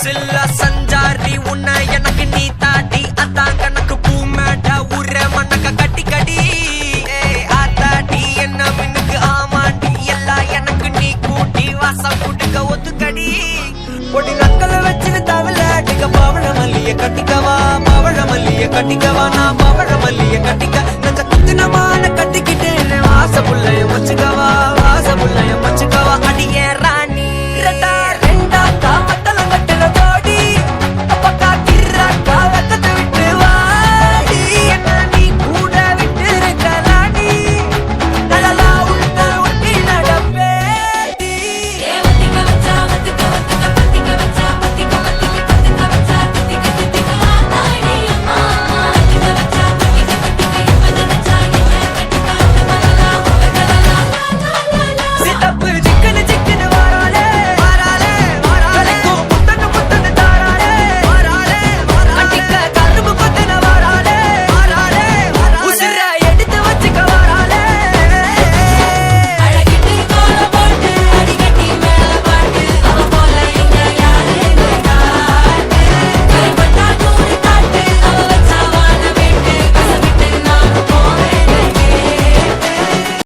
சில்லா சஞ்சாரி உன்னை எனக்கு நீ தாட்டி அதான் கணக்கு பூமேட்ட ஊர மண்ணக்க கட்டி கடி ஆத்தாட்டி என்ன மின்னுக்கு ஆமாண்டி எல்லாம் எனக்கு நீ கூட்டி வாசம் கூட்டுக்க ஒத்துக்கடி பொடி நக்கல வச்சுன்னு தவள அடிக்க பவழ மல்லிய கட்டிக்கவா பவழ மல்லிய கட்டிக்கவா நான் பவழ மல்லிய கட்டிக்க நச்ச குத்தினமான கட்டிக்கிட்டு வாச புள்ளைய வச்சுக்கவா வாச புள்ளைய வச்சுக்கவா